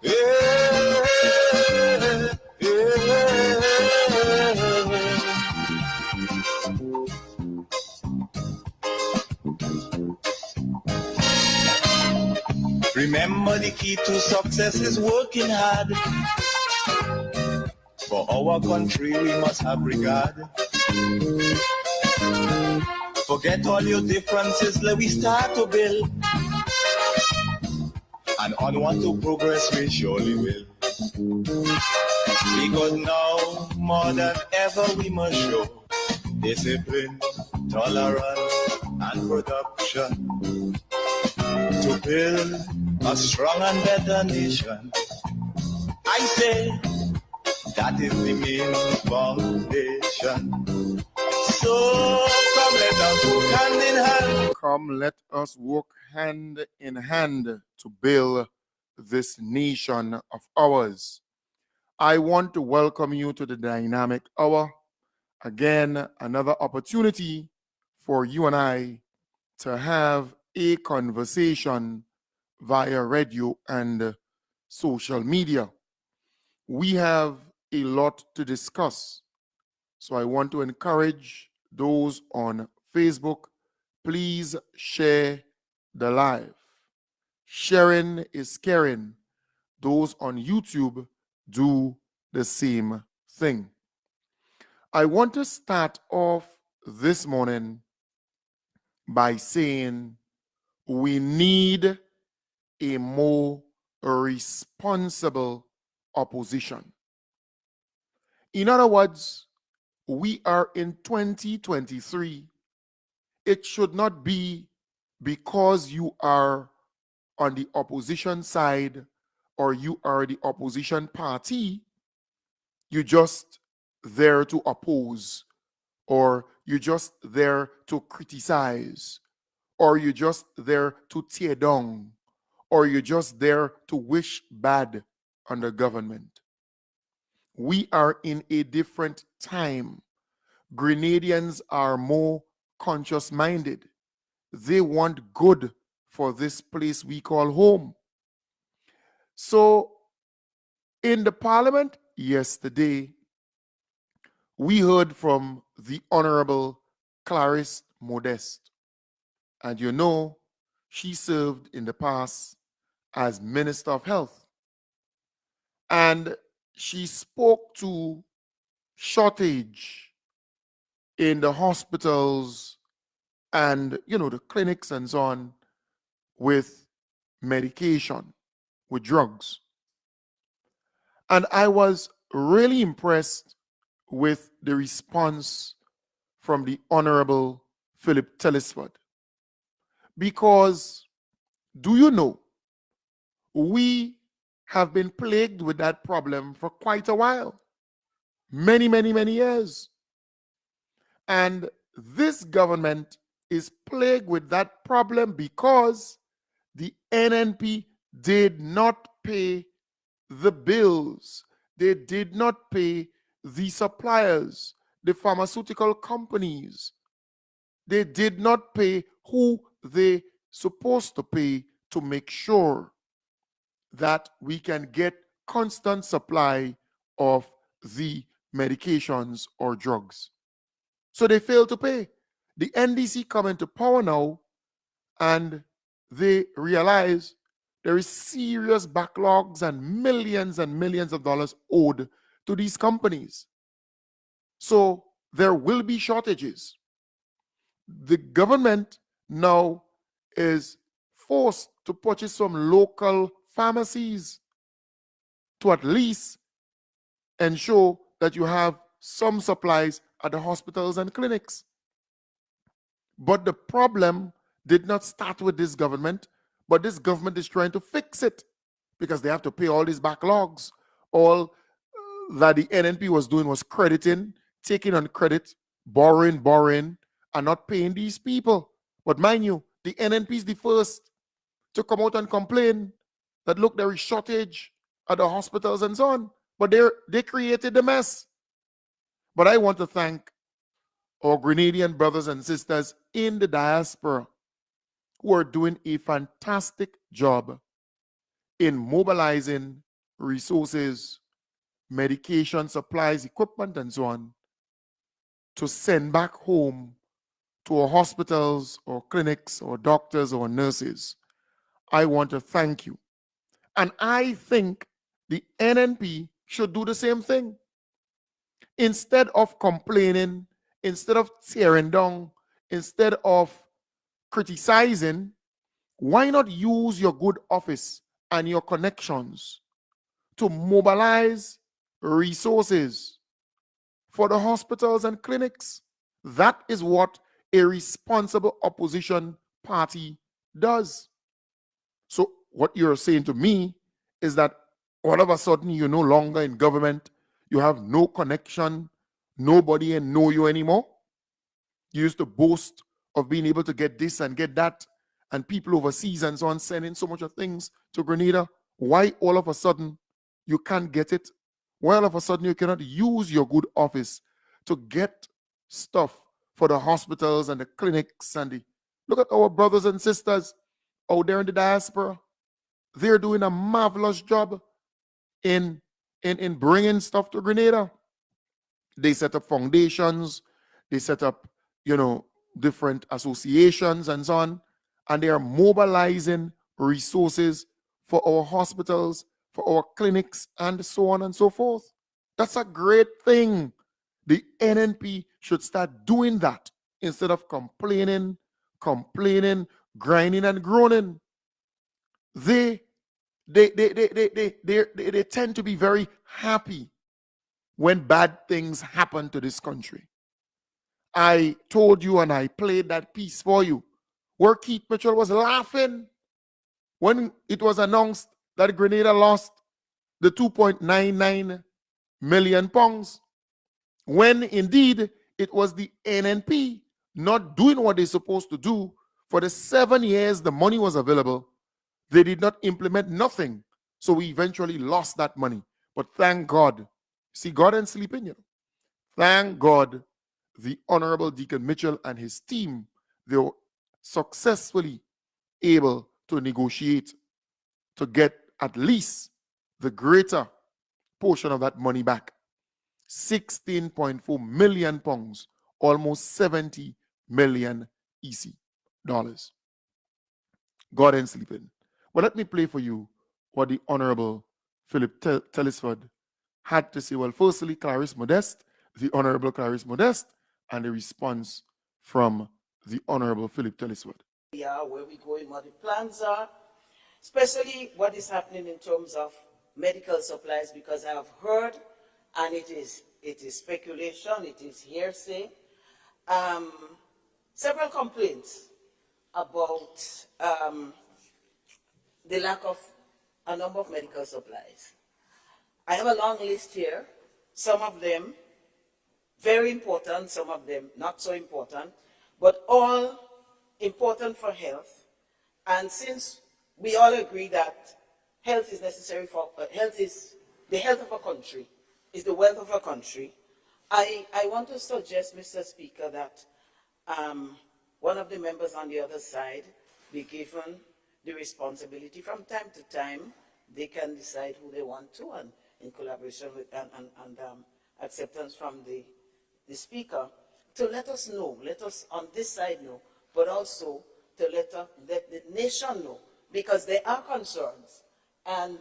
Yeah, yeah. Remember the key to success is working hard. For our country we must have regard. Forget all your differences, let we start to build. And onward to progress we surely will. Because now, more than ever, we must show discipline, tolerance, and production to build a strong and better nation. I say that is the main foundation. So come let us work hand in hand. Come, let us work hand in hand to build this nation of ours. I want to welcome you to the Dynamic Hour. Again, another opportunity for you and I to have a conversation via radio and social media. We have a lot to discuss. So I want to encourage those on Facebook, please share the live. Sharing is caring. Those on YouTube, do the same thing. I want to start off this morning by saying we need a more responsible opposition. In other words, we are in 2023. It should not be because you are on the opposition side or you are the opposition party, you're just there to oppose, or you're just there to criticize, or you're just there to tear down, or you're just there to wish bad on the government. We are in a different time. Grenadians are more conscious minded. They want good for this place we call home. So, in the parliament yesterday, we heard from the Honorable Clarisse Modeste. And you know, she served in the past as Minister of Health. And she spoke to shortage in the hospitals and, the clinics and so on with medication, with drugs. And I was really impressed with the response from the Honorable Philip Telesford. Because, do you know, we have been plagued with that problem for quite a while. Many, many, many years. And this government is plagued with that problem because the NNP did not pay the bills. They did not pay the suppliers, the pharmaceutical companies. They did not pay who they supposed to pay to make sure that we can get constant supply of the medications or drugs. So they failed to pay. The NDC come into power now and they realize there is serious backlogs and millions of dollars owed to these companies. So there will be shortages. The government now is forced to purchase some local pharmacies to at least ensure that you have some supplies at the hospitals and clinics. But the problem did not start with this government, but this government is trying to fix it because they have to pay all these backlogs. All that the NNP was doing was crediting, taking on credit, borrowing, and not paying these people. But mind you, the NNP is the first to come out and complain that, look, there is shortage at the hospitals and so on. But they created the mess. But I want to thank our Grenadian brothers and sisters in the diaspora who are doing a fantastic job in mobilizing resources, medication, supplies, equipment, and so on, to send back home to our hospitals or clinics or doctors or nurses, I want to thank you. And I think the NNP should do the same thing. Instead of complaining, instead of tearing down, instead of criticizing, why not use your good office and your connections to mobilize resources for the hospitals and clinics? That is what a responsible opposition party does. So what you're saying to me is that all of a sudden you're no longer in government, you have no connection, nobody know you anymore. You used to boast of being able to get this and get that, and people overseas and so on sending so much of things to Grenada. Why all of a sudden you can't get it? Why all of a sudden you cannot use your good office to get stuff for the hospitals and the clinics and the... Look at our brothers and sisters out there in the diaspora. They're doing a marvelous job in bringing stuff to Grenada. They set up foundations, they set up, different associations and so on, and they are mobilizing resources for our hospitals, for our clinics, and so on and so forth. That's a great thing. The NNP should start doing that instead of complaining, grinding and groaning. They tend to be very happy when bad things happen to this country. I told you and I played that piece for you where Keith Mitchell was laughing when it was announced that Grenada lost the 2.99 million pounds, when indeed it was the NNP not doing what they're supposed to do. For the 7 years the money was available, they did not implement nothing. So we eventually lost that money. But thank God, see, God ain't sleeping, Thank God, the Honorable Deacon Mitchell and his team, they were successfully able to negotiate to get at least the greater portion of that money back. 16.4 million pounds, almost 70 million EC dollars. God ain't sleeping. Well, let me play for you what the Honorable Philip Telesford had to say. Well, firstly, Clarice Modeste, the Honorable Clarice Modeste, and the response from the Honorable Philip Telesford. Yeah, where we're going, what the plans are, especially what is happening in terms of medical supplies, because I have heard, and it is speculation, it is hearsay, several complaints about the lack of a number of medical supplies. I have a long list here, some of them very important, some of them not so important, but all important for health. And since we all agree that health is necessary for, health is the health of a country, is the wealth of a country, I want to suggest, Mr. Speaker, that one of the members on the other side be given the responsibility. From time to time, they can decide who they want to, and in collaboration with and acceptance from the Speaker, to let us know, let us on this side know, but also to let the nation know, because there are concerns. And,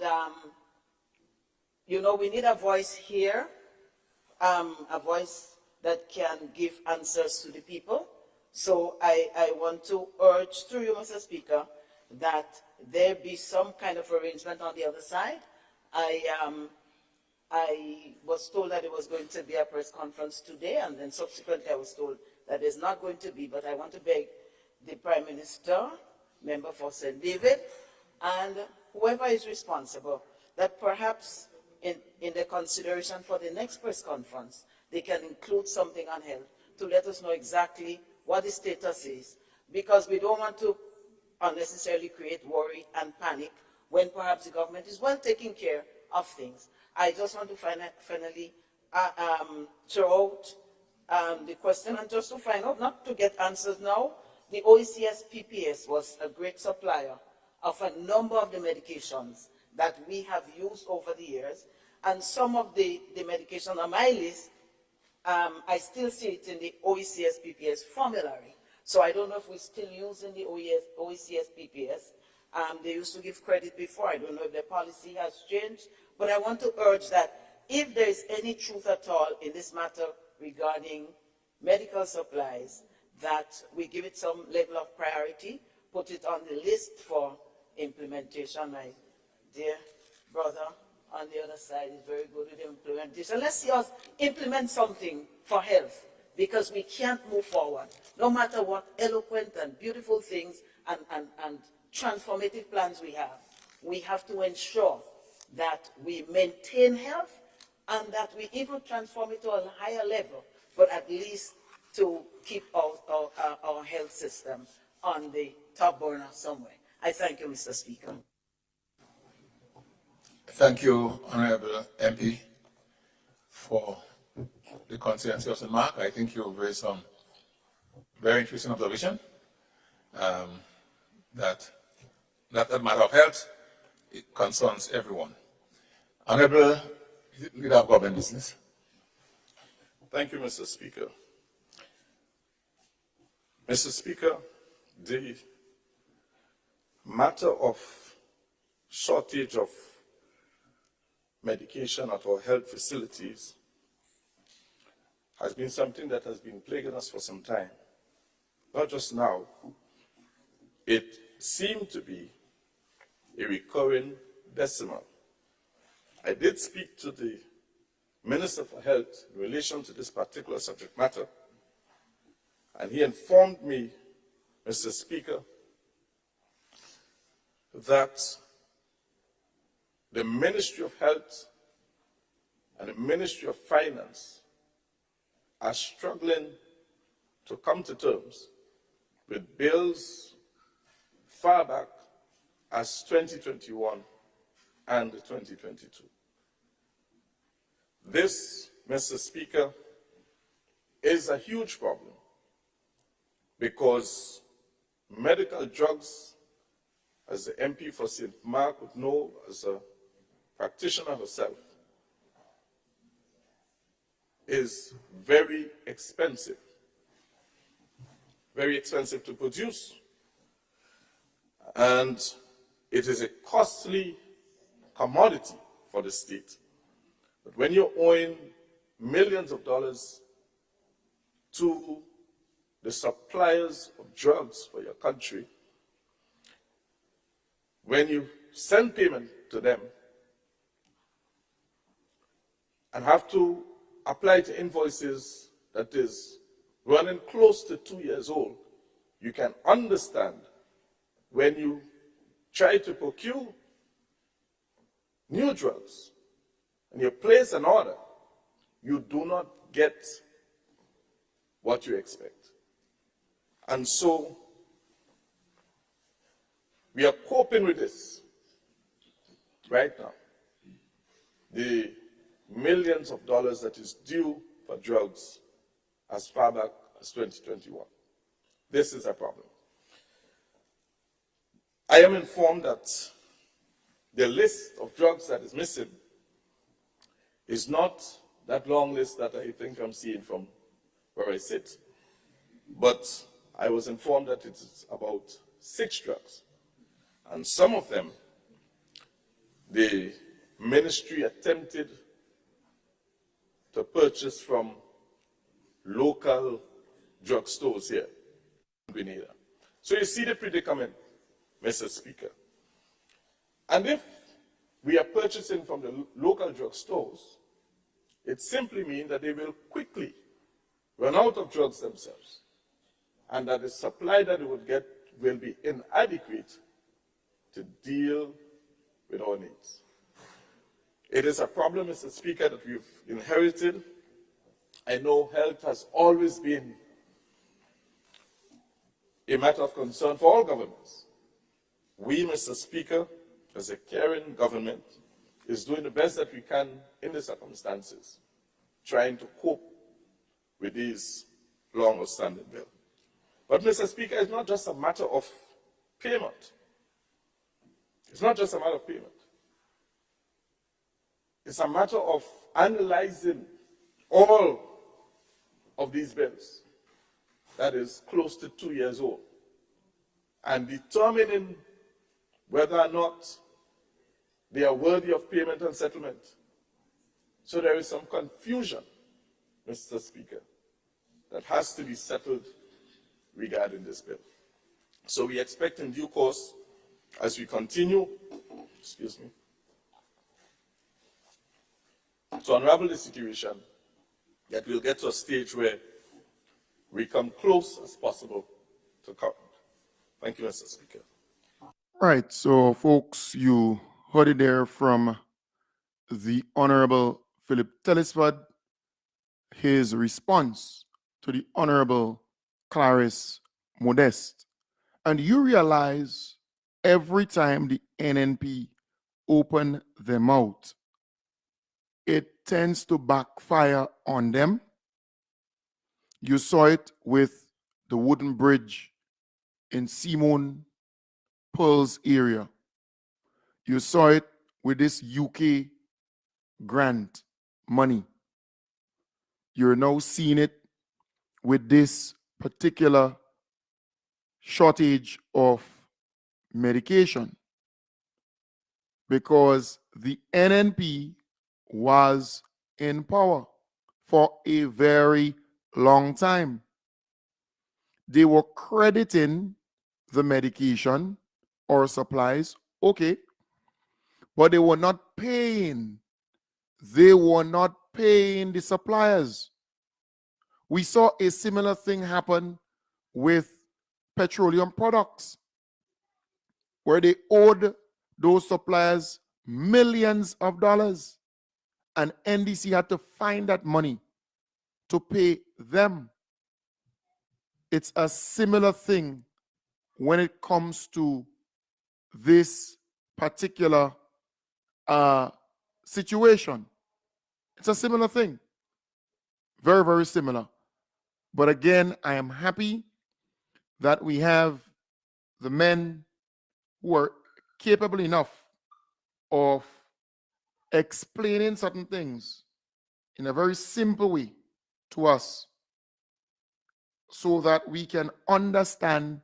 we need a voice here, a voice that can give answers to the people. So I want to urge through you, Mr. Speaker, that there be some kind of arrangement on the other side. I was told that there was going to be a press conference today, and then subsequently I was told that there's not going to be, but I want to beg the Prime Minister, member for St. David, and whoever is responsible, that perhaps in the consideration for the next press conference, they can include something on health to let us know exactly what the status is, because we don't want to unnecessarily create worry and panic when perhaps the government is well taking care of things. I just want to finally throw out the question, and just to find out, not to get answers now, the OECS PPS was a great supplier of a number of the medications that we have used over the years, and some of the medication on my list, I still see it in the OECS PPS formulary. So I don't know if we're still using the OECS PPS. They used to give credit before. I don't know if their policy has changed. But I want to urge that if there is any truth at all in this matter regarding medical supplies, that we give it some level of priority, put it on the list for implementation. My dear brother on the other side is very good with implementation. Let's see us implement something for health, because we can't move forward. No matter what eloquent and beautiful things and transformative plans we have to ensure that we maintain health and that we even transform it to a higher level, but at least to keep our health system on the top burner somewhere. I thank you, Mr. Speaker. Thank you, Honorable MP, for the consensus remark. I think you've raised some very interesting observation that matter of health, it concerns everyone. Honorable Leader of Government Business. Thank you, Mr. Speaker. Mr. Speaker, the matter of shortage of medication at our health facilities has been something that has been plaguing us for some time. Not just now. It seemed to be a recurring decimal. I did speak to the Minister for Health in relation to this particular subject matter, and he informed me, Mr. Speaker, that the Ministry of Health and the Ministry of Finance are struggling to come to terms with bills far back as 2021 and 2022. This, Mr. Speaker, is a huge problem because medical drugs, as the MP for St. Mark would know as a practitioner herself, is very expensive to produce, and it is a costly commodity for the state. But when you're owing millions of dollars to the suppliers of drugs for your country, when you send payment to them and have to apply to invoices that is running close to 2 years old, you can understand when you try to procure new drugs and you place an order, you do not get what you expect. And so we are coping with this right now. The millions of dollars that is due for drugs as far back as 2021. This is a problem. I am informed that the list of drugs that is missing is not that long list that I think I'm seeing from where I sit, but I was informed that it is about 6 drugs. And some of them, the ministry attempted to purchase from local drugstores here in Grenada. So you see the predicament, Mr. Speaker. And if we are purchasing from the local drugstores, it simply means that they will quickly run out of drugs themselves, and that the supply that they would get will be inadequate to deal with our needs. It is a problem, Mr. Speaker, that we've inherited. I know health has always been a matter of concern for all governments. We, Mr. Speaker, as a caring government, is doing the best that we can in the circumstances, trying to cope with these long-outstanding bills. But, Mr. Speaker, it's not just a matter of payment. It's not just a matter of payment. It's a matter of analyzing all of these bills, that is close to 2 years old, and determining whether or not they are worthy of payment and settlement. So there is some confusion, Mr. Speaker, that has to be settled regarding this bill. So we expect in due course, as we continue, to unravel the situation, that we'll get to a stage where we come close as possible to current. Thank you, Mr. Speaker. Right, so folks, you heard it there from the Honorable Philip Telesford, his response to the Honorable Clarice Modeste. And you realize every time the NNP open their mouth, it tends to backfire on them. You saw it with the wooden bridge in Simon Pearl's area. You saw it with this UK grant money. You're now seeing it with this particular shortage of medication, because the NNP was in power for a very long time. They were crediting the medication or supplies, okay, but they were not paying. They were not paying the suppliers. We saw a similar thing happen with petroleum products, where they owed those suppliers millions of dollars, and NDC had to find that money to pay them. It's a similar thing when it comes to this particular situation. It's a similar thing. Very, very similar. But again, I am happy that we have the men who are capable enough of explaining certain things in a very simple way to us so that we can understand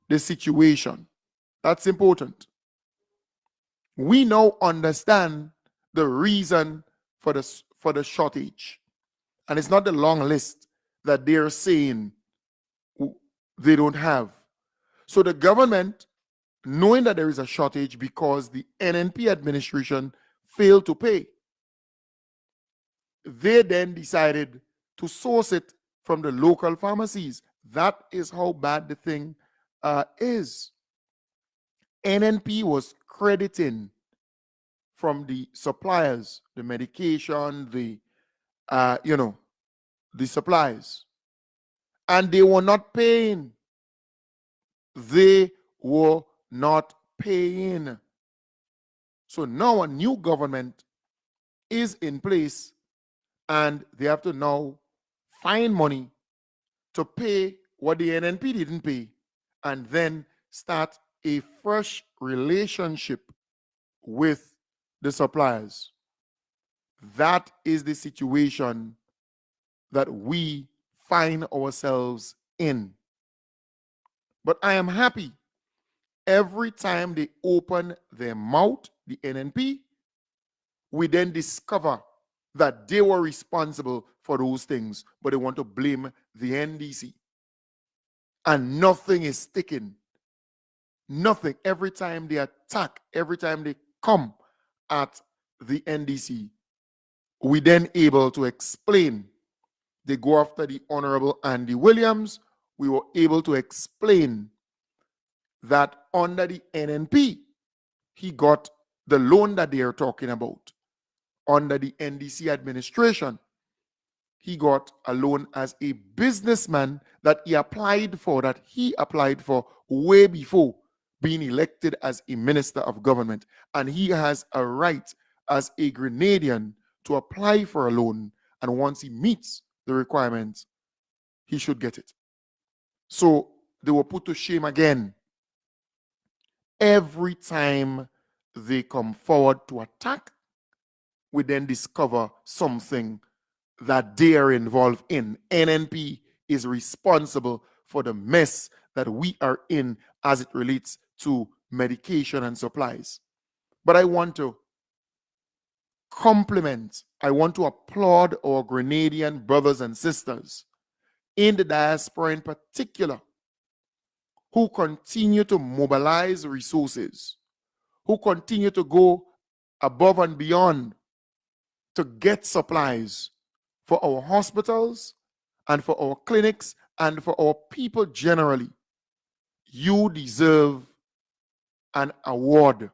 the situation. That's important. We now understand the reason for the shortage. And it's not the long list that they're saying they don't have. So the government, knowing that there is a shortage because the NNP administration failed to pay, they then decided to source it from the local pharmacies. That is how bad the thing is. NNP was crediting from the suppliers the medication, the supplies, and they were not paying. They were not paying. So now a new government is in place, and they have to now find money to pay what the NNP didn't pay, and then start a fresh relationship with the suppliers. That is the situation that we find ourselves in. But I am happy every time they open their mouth, the NNP, we then discover that they were responsible for those things, but they want to blame the NDC. And nothing is sticking. Nothing. Every time they attack, every time they come at the NDC, we then able to explain. They go after the Honorable Andy Williams. We were able to explain that under the NNP, he got the loan that they are talking about. Under the NDC administration, he got a loan as a businessman that he applied for way before being elected as a minister of government. And he has a right as a Grenadian to apply for a loan. And once he meets the requirements, he should get it. So they were put to shame again. Every time they come forward to attack we then discover something that they are involved in. NNP is responsible for the mess that we are in as it relates to medication and supplies. But I want to compliment, I want to applaud our Grenadian brothers and sisters in the diaspora in particular, who continue to mobilize resources, who continue to go above and beyond to get supplies for our hospitals and for our clinics and for our people generally. You deserve an award,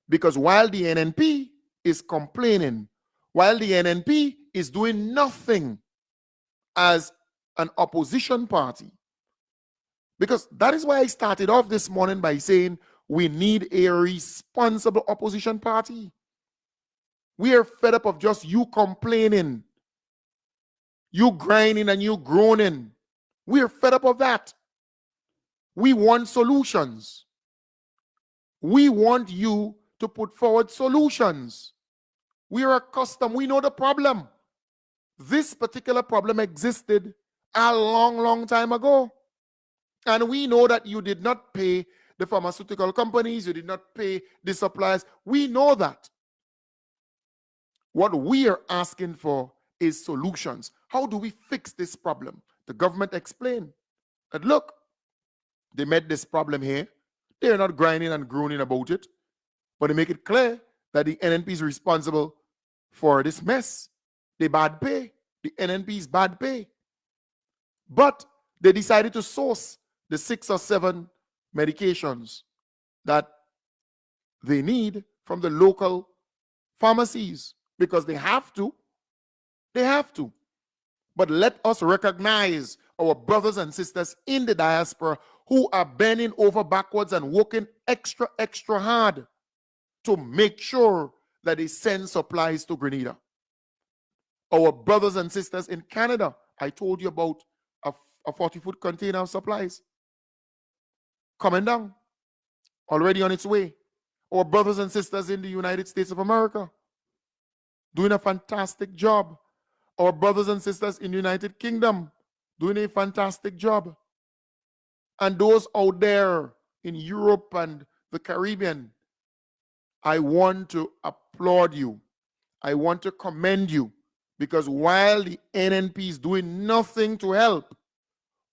because while the NNP is complaining, while the NNP is doing nothing as an opposition party, because that is why I started off this morning by saying we need a responsible opposition party. We are fed up of just you complaining, you grinding and you groaning. We are fed up of that. We want solutions. We want you to put forward solutions. We are accustomed, we know the problem. This particular problem existed a long, long time ago. And we know that you did not pay the pharmaceutical companies, you did not pay the suppliers. We know that. What we are asking for is solutions. How do we fix this problem? The government explained that, look, they met this problem here. They're not grinding and groaning about it, but they make it clear that the NNP is responsible for this mess. They bad pay. The NNP is bad pay. But they decided to source the 6 or 7 medications that they need from the local pharmacies because they have to. They have to. But let us recognize our brothers and sisters in the diaspora who are bending over backwards and working extra, extra hard to make sure that they send supplies to Grenada. Our brothers and sisters in Canada, I told you about a 40-foot container of supplies coming down, already on its way. Our brothers and sisters in the United States of America doing a fantastic job. Our brothers and sisters in the United Kingdom doing a fantastic job. And those out there in Europe and the Caribbean, I want to applaud you. I want to commend you, because while the NNP is doing nothing to help,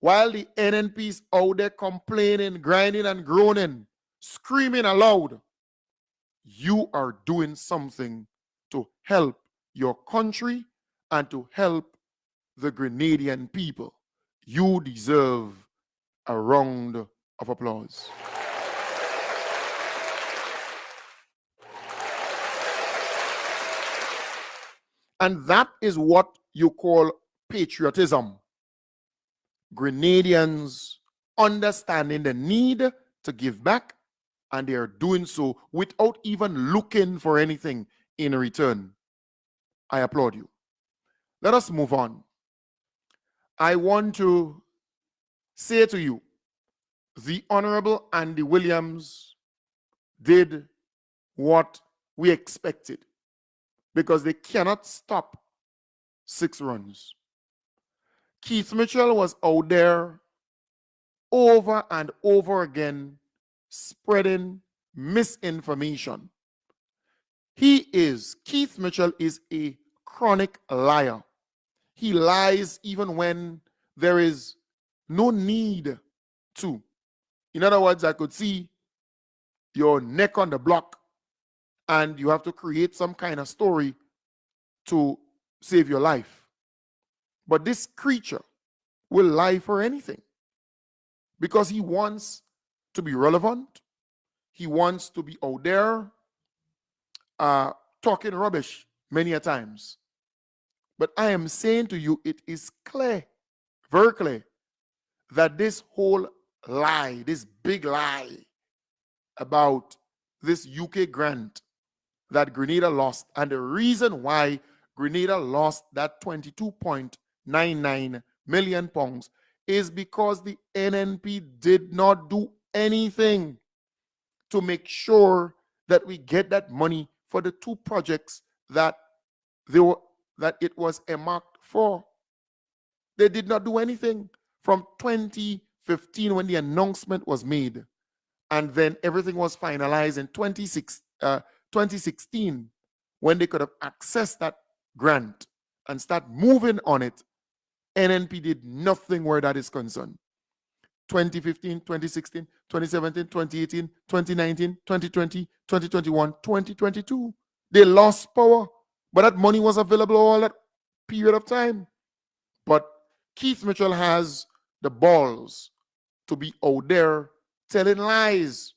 while the NNP is out there complaining, grinding and groaning, screaming aloud, you are doing something to help your country and to help the Grenadian people. You deserve a round of applause. And that is what you call patriotism. Grenadians understanding the need to give back, and they are doing so without even looking for anything in return. I applaud you. Let us move on. I want to say to you, the Honorable Andy Williams did what we expected, because they cannot stop 6 runs. Keith Mitchell was out there over and over again spreading misinformation. Keith Mitchell is a chronic liar. He lies even when there is no need to. In other words, I could see your neck on the block and you have to create some kind of story to save your life. But this creature will lie for anything because he wants to be relevant. He wants to be out there talking rubbish many a times. But I am saying to you, it is clear, very clear, that this whole lie, this big lie about this UK grant that Grenada lost, and the reason why Grenada lost that 22.99 million pounds is because the NNP did not do anything to make sure that we get that money for the 2 projects that that it was earmarked for. They did not do anything from 2015 when the announcement was made, and then everything was finalized in 2016 when they could have accessed that grant and start moving on it. NNP did nothing where that is concerned. 2015, 2016, 2017, 2018, 2019, 2020, 2021, 2022. They lost power, but that money was available all that period of time. But Keith Mitchell has the balls to be out there telling lies,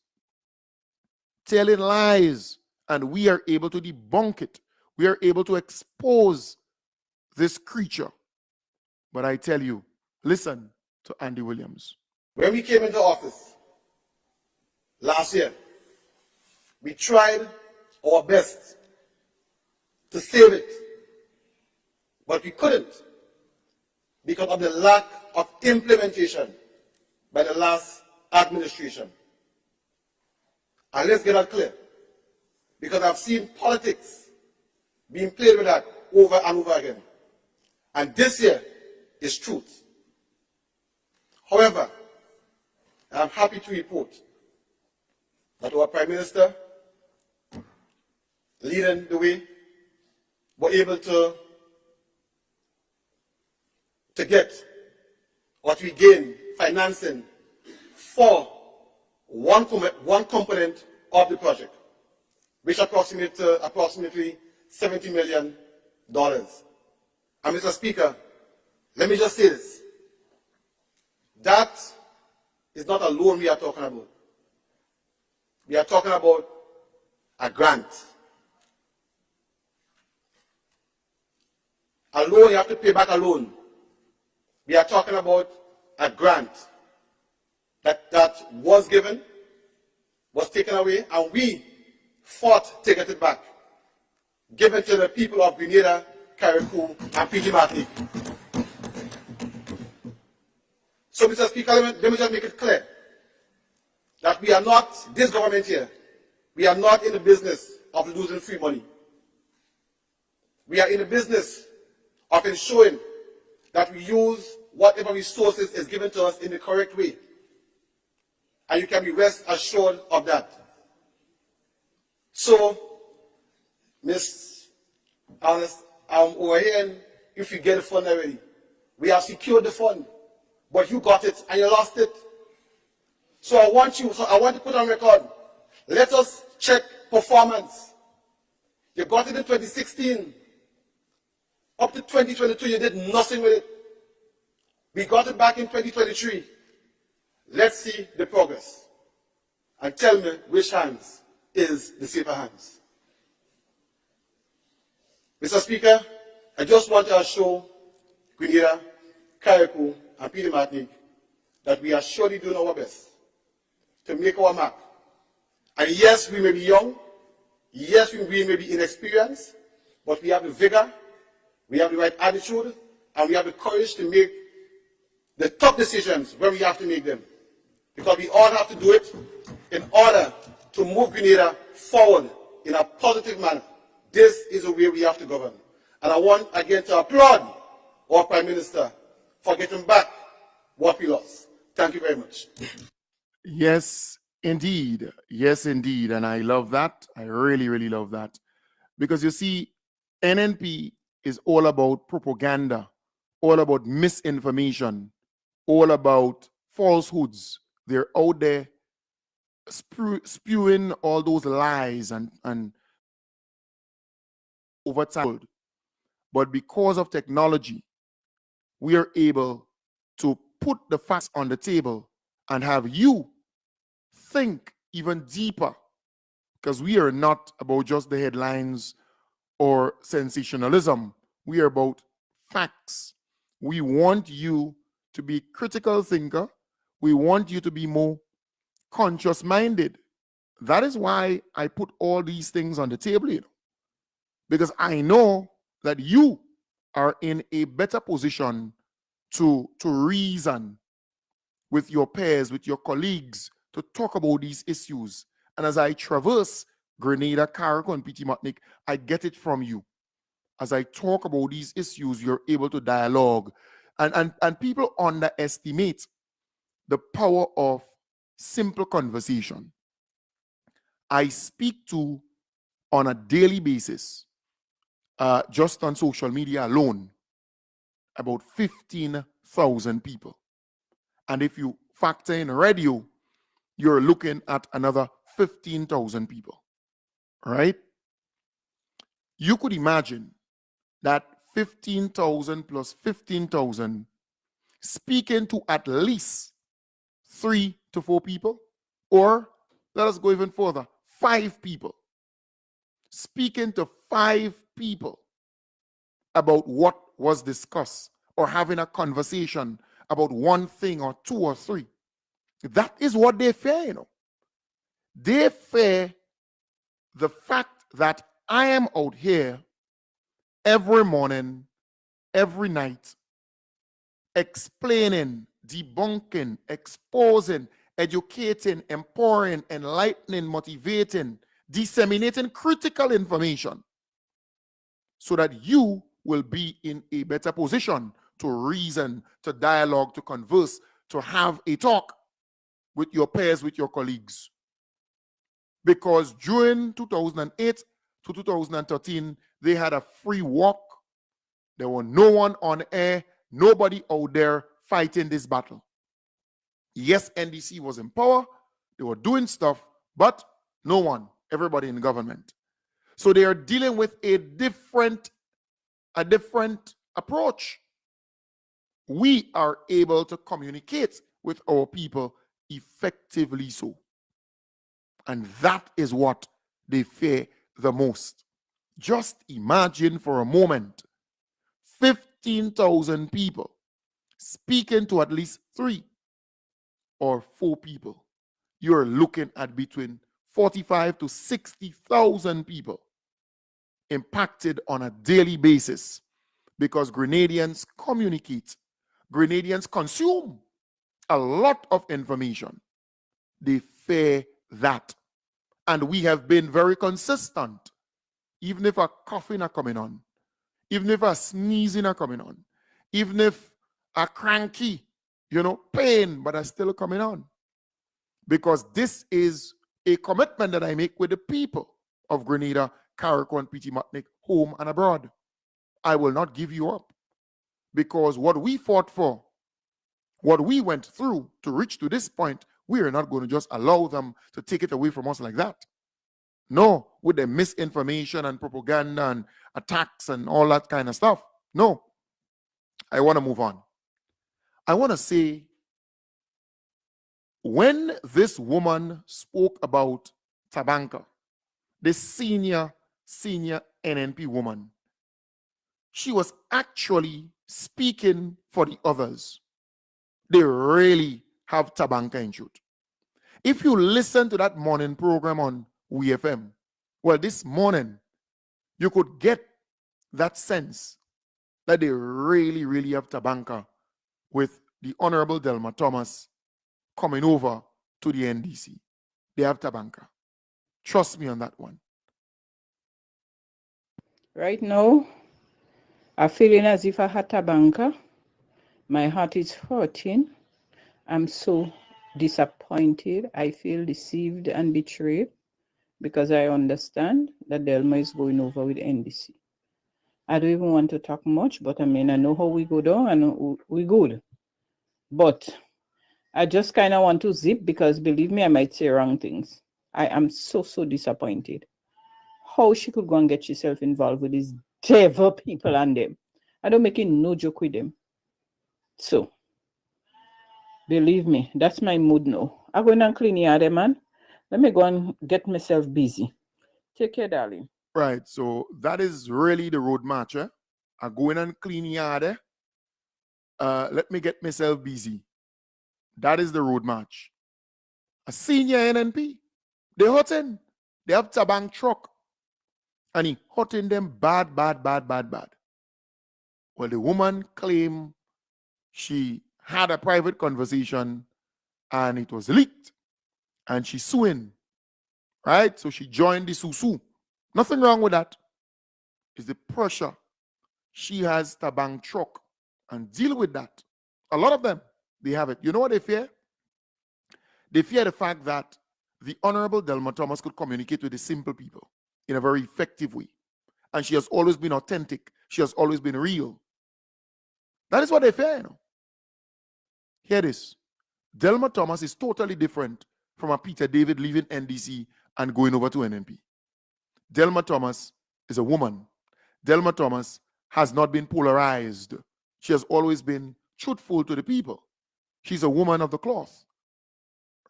and we are able to debunk it. We are able to expose this creature. But I tell you, listen to Andy Williams. When we came into office last year, we tried our best to save it, but we couldn't because of the lack of implementation by the last administration. And let's get that clear, because I've seen politics being played with that over and over again. And this year is truth. However, I'm happy to report that our Prime Minister, leading the way, were able to get what we gain financing for one component of the project, which approximates approximately $70 million. And Mr. Speaker, let me just say this. That is not a loan we are talking about. We are talking about a grant. A loan, you have to pay back a loan. We are talking about a grant that was given, was taken away, and we fought to get it back. Given to the people of Grenada, Carriacou, and PG Martinique. So, Mr. Speaker, let me just make it clear that we are not, this government here, we are not in the business of losing free money. We are in the business of ensuring that we use whatever resources is given to us in the correct way. And you can be rest assured of that. So, Ms. Alice, I'm over here, and if you get the fund already, we have secured the fund, but you got it and you lost it. So I want to put on record, let us check performance. You got it in 2016. Up to 2022, you did nothing with it. We got it back in 2023. Let's see the progress. And tell me which hands is the safer hands. Mr. Speaker, I just want to assure Grenada, Carriacou, and PG Martinique that we are surely doing our best to make our mark. And yes, we may be young, yes, we may be inexperienced, but we have the vigor, we have the right attitude, and we have the courage to make the tough decisions when we have to make them. Because we all have to do it in order to move Grenada forward in a positive manner. This is the way we have to govern. And I want again to applaud our Prime Minister for getting back what we lost. Thank you very much. Yes, indeed. Yes, indeed. And I love that. I really, really love that. Because you see, NNP is all about propaganda, all about misinformation, all about falsehoods. They're out there spewing all those lies and over time. But because of technology, we are able to put the facts on the table and have you think even deeper, because we are not about just the headlines or sensationalism. We are about facts. We want you to be a critical thinker. We want you to be more conscious minded. That is why I put all these things on the table, because I know that you are in a better position to reason with your peers, with your colleagues, to talk about these issues. And as I traverse Grenada, Carrick, and P.T. Matnick, I get it from you. As I talk about these issues, you're able to dialogue. And people underestimate the power of simple conversation. I speak to, on a daily basis, just on social media alone, about 15,000 people. And if you factor in radio, you're looking at another 15,000 people, right? You could imagine that 15,000 plus 15,000 speaking to at least 3 to 4 people, or let us go even further, 5 people. Speaking to 5 people about what was discussed, or having a conversation about one thing or 2 or 3. That is what they fear, you know. They fear the fact that I am out here every morning, every night, explaining, debunking, exposing, educating, empowering, enlightening, motivating, disseminating critical information so that you will be in a better position to reason, to dialogue, to converse, to have a talk with your peers, with your colleagues. Because during 2008 to 2013, they had a free walk. There were no one on air, nobody out there fighting this battle. Yes, NDC was in power, they were doing stuff, but no one, everybody in government. So they are dealing with a different approach. We are able to communicate with our people effectively so. And that is what they fear the most. Just imagine for a moment 15,000 people speaking to at least 3 or 4 people. You're looking at between 45 to 60,000 people impacted on a daily basis because Grenadians communicate. Grenadians consume a lot of information. They fear that. And we have been very consistent. Even if a coughing are coming on, even if a sneezing are coming on, even if a cranky, pain, but are still coming on. Because this is a commitment that I make with the people of Grenada, Carrick, and P.T. Matnick, home and abroad. I will not give you up. Because what we fought for, what we went through to reach to this point, we are not going to just allow them to take it away from us like that. No, with the misinformation and propaganda and attacks and all that kind of stuff. No. I want to move on. I want to say, when this woman spoke about Tabanka, this senior NNP woman, she was actually speaking for the others. They really have Tabanka in truth. If you listen to that morning program on WeFM, well, this morning, you could get that sense that they really, really have Tabanka with the Honorable Delma Thomas coming over to the NDC. They have Tabanka. Trust me on that one. Right now, I'm feeling as if I had Tabanka. My heart is hurting. I'm so disappointed. I feel deceived and betrayed because I understand that Delma is going over with NDC. I don't even want to talk much, but I know how we go down and we good. But I just kind of want to zip because, believe me, I might say wrong things. I am so disappointed. How she could go and get herself involved with these devil people and them. I don't make no joke with them. So, believe me, that's my mood now. I'm going to clean yard, man. Let me go and get myself busy. Take care, darling. Right, so that is really the road march. I go in and clean yard. Let me get myself busy. That is the road march. A senior NNP, they're hurting. They have Tabank truck. And he hurting them bad. Well, the woman claimed she had a private conversation and it was leaked. And she's suing. right? So she joined the Susu. Nothing wrong with that. It's the pressure she has to bang truck and deal with that. A lot of them, they have it. You know what they fear? They fear the fact that the Honorable Delma Thomas could communicate with the simple people in a very effective way. And she has always been authentic. She has always been real. That is what they fear, you know. Hear this. Delma Thomas is totally different from a Peter David leaving NDC and going over to NNP. Delma Thomas is a woman. Delma Thomas has not been polarized. She has always been truthful to the people. She's a woman of the cloth,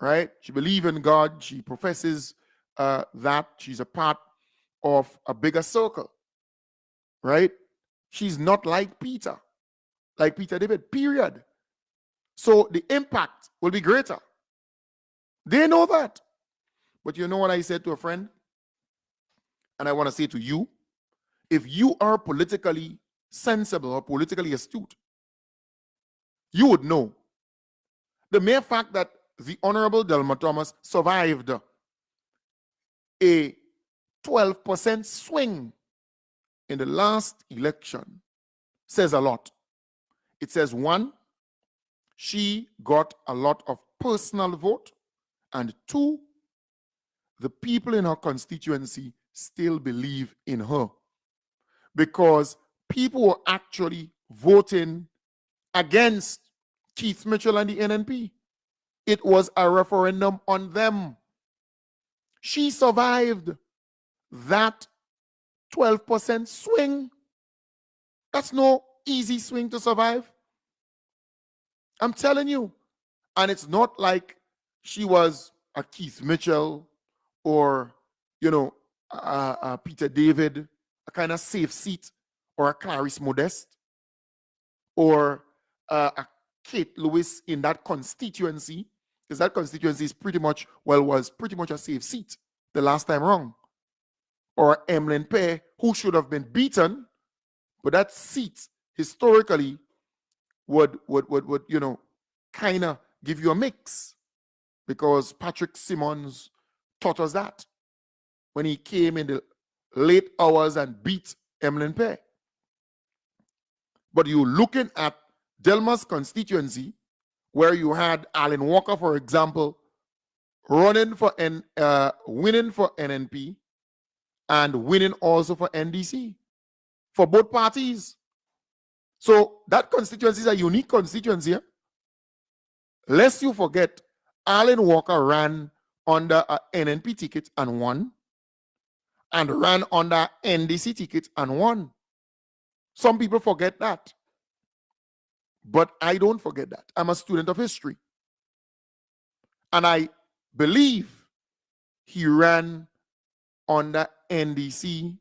right? She believes in God. She professes that she's a part of a bigger circle, right? She's not like Peter David, period. So the impact will be greater. They know that. But you know what I said to a friend? And I want to say to you, if you are politically sensible or politically astute, you would know the mere fact that the Honorable Delma Thomas survived a 12% swing in the last election says a lot. It says, one, she got a lot of personal vote, and two, the people in her constituency still believe in her because people were actually voting against Keith Mitchell and the NNP. It was a referendum on them. She survived that 12% swing. That's no easy swing to survive. I'm telling you. And it's not like she was a Keith Mitchell or, you know, a Peter David, a kind of safe seat, or a Clarice Modeste, or a Kate Lewis in that constituency, because that constituency is pretty much, well, was pretty much a safe seat the last time around. Or Emlyn Pay, who should have been beaten, but that seat historically would you know, kind of give you a mix, because Patrick Simmons taught us that when he came in the late hours and beat Emlyn Pay. But you're looking at Delma's constituency, where you had Alan Walker, for example, running for winning for NNP and winning also for NDC for both parties. So that constituency is a unique constituency. Lest you forget, Alan Walker ran under an NNP ticket and won, and ran under NDC ticket and won. Some people forget that. But I don't forget that. I'm a student of history. And I believe he ran under NNP,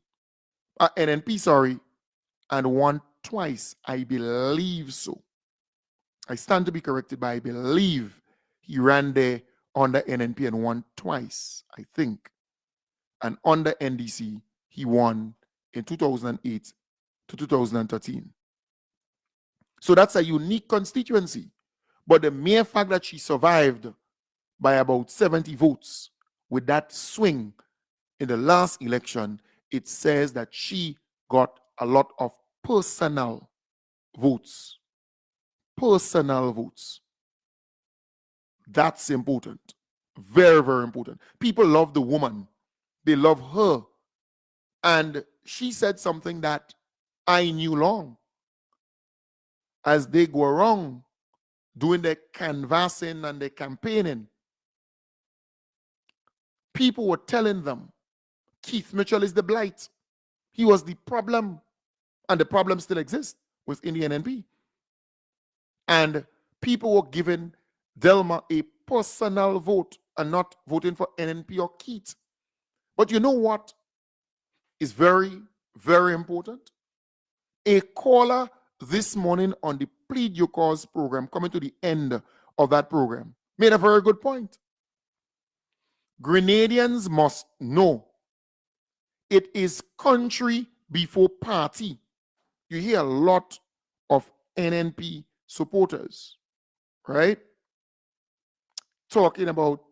and won twice. I believe so. I stand to be corrected, but I believe he ran there under NNP and won twice, I think. And under NDC, he won in 2008 to 2013. So that's a unique constituency. But the mere fact that she survived by about 70 votes with that swing in the last election, it says that she got a lot of personal votes. Personal votes. That's important. Very, very important. People love the woman. They love her. And she said something that I knew long. As they go around doing their canvassing and their campaigning, people were telling them Keith Mitchell is the blight. He was the problem. And the problem still exists within the NNP. And people were giving Delma a personal vote and not voting for NNP or Keith. But you know what is very, very important? A caller this morning on the Plead Your Cause program, coming to the end of that program, made a very good point. Grenadians must know it is country before party. You hear a lot of NNP supporters, right? Talking about,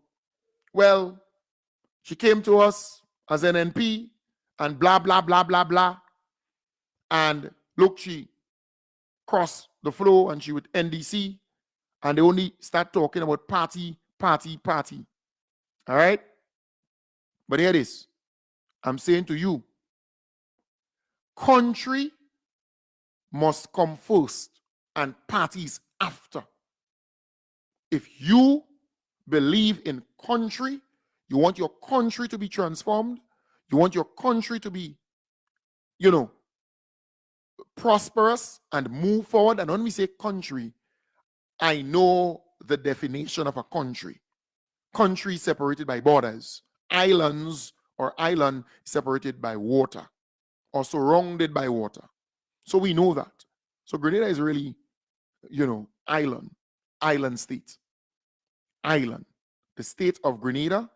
well, She came to us as an NP and blah, blah, blah, blah, blah. And look, she crossed the floor and she with NDC and they only start talking about party, party, party. All right? But here it is. I'm saying to you, country must come first and parties after. If you believe in country, you want your country to be transformed, you want your country to be, prosperous and move forward. And when we say country, I know the definition of a country. Country separated by borders. Islands or island separated by water or surrounded by water. So we know that. So Grenada is really, island state. Island. The state of Grenada,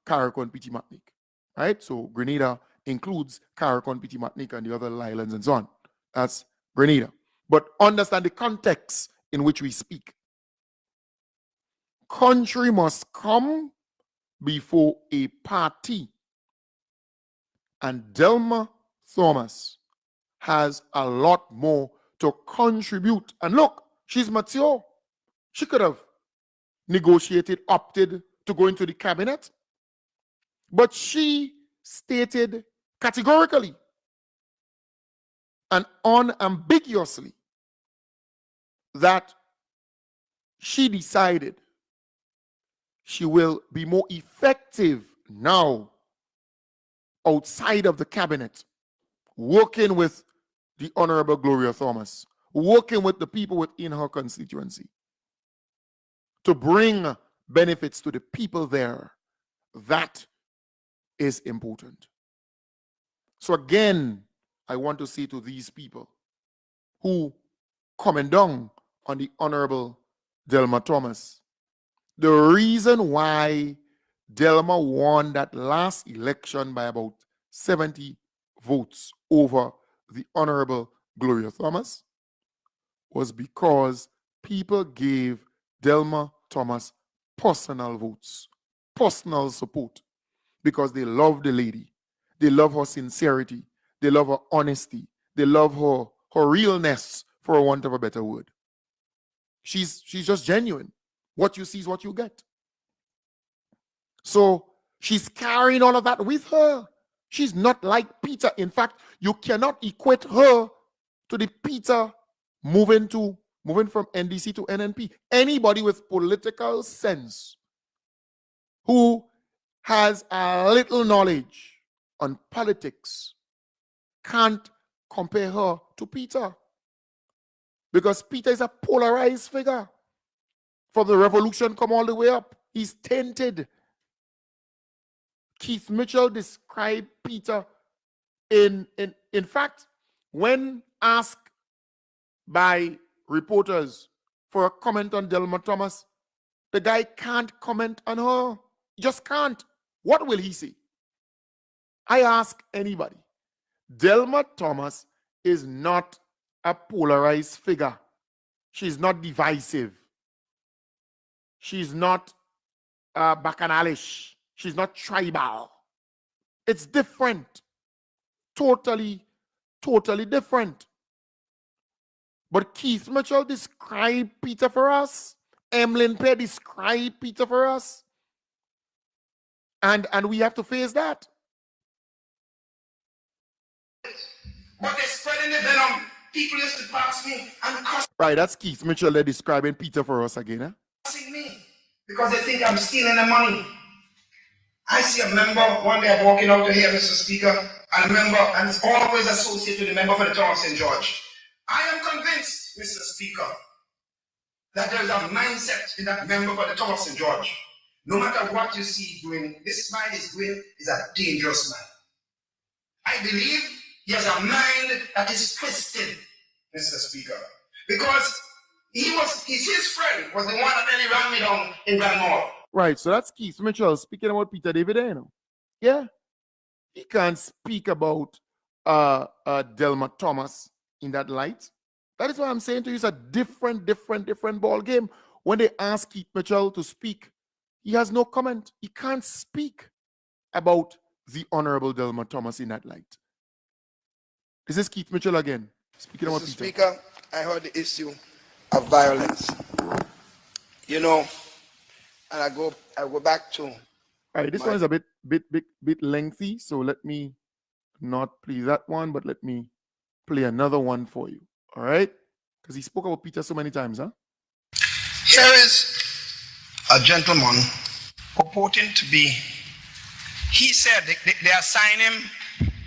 Carriacou, Petit Martinique. Right? So Grenada includes Carriacou, Petit Martinique, and the other islands and so on. That's Grenada. But understand the context in which we speak. Country must come before a party. And Delma Thomas has a lot more to contribute. And look, she's mature. She could have negotiated, opted to go into the cabinet. But she stated categorically and unambiguously that she decided she will be more effective now outside of the cabinet, working with the Honorable Gloria Thomas, working with the people within her constituency to bring benefits to the people there. That is important. So again, I want to say to these people who comment down on the Honorable Delma Thomas, the reason why Delma won that last election by about 70 votes over the Honorable Gloria Thomas was because people gave Delma Thomas personal votes, personal support, because they love the lady. They love her sincerity. They love her honesty. They love her realness, for want of a better word. She's just genuine. What you see is what you get. So she's carrying all of that with her. She's not like Peter. In fact, you cannot equate her to the Peter moving from NDC to NNP. Anybody with political sense who has a little knowledge on politics can't compare her to Peter. Because Peter is a polarized figure. From the revolution come all the way up, he's tainted. Keith Mitchell described Peter in fact, when asked by reporters for a comment on Delma Thomas, the guy can't comment on her. He just can't. What will he say? I ask anybody. Delma Thomas is not a polarized figure. She's not divisive. She's not bacchanalish. She's not tribal. It's different. Totally different. But Keith Mitchell described Peter for us. Emlyn Perry described Peter for us. And we have to face that. But they're spreading the venom. People used to pass me and cuss. Right, that's Keith Mitchell they're describing Peter for us again, eh? Cussing me because they think I'm stealing the money. I see a member one day walking out to here, Mr. Speaker, and a member, and it's always associated with a member for the Town of St. George. I am convinced, Mr. Speaker, that there is a mindset in that member for the Town of St. George. No matter what you see doing, this man is doing is a dangerous man. I believe he has a mind that is twisted, Mr. Speaker, because his friend was the one that nearly ran me down in Granmore. Right, so that's Keith Mitchell speaking about Peter David, you know. Yeah, he can't speak about Delma Thomas in that light. That is why I'm saying to you, it's a different ball game. When they ask Keith Mitchell to speak he has no comment. He can't speak about the Honorable Delma Thomas in that light. This is Keith Mitchell again, speaking about Mr. Peter. Speaker, I heard the issue of violence. You know, and I go back to All right, this one is a bit lengthy, so let me not play that one, but let me play another one for you. All right? Because he spoke about Peter so many times, huh? here is a gentleman purporting to be. He said they assigned him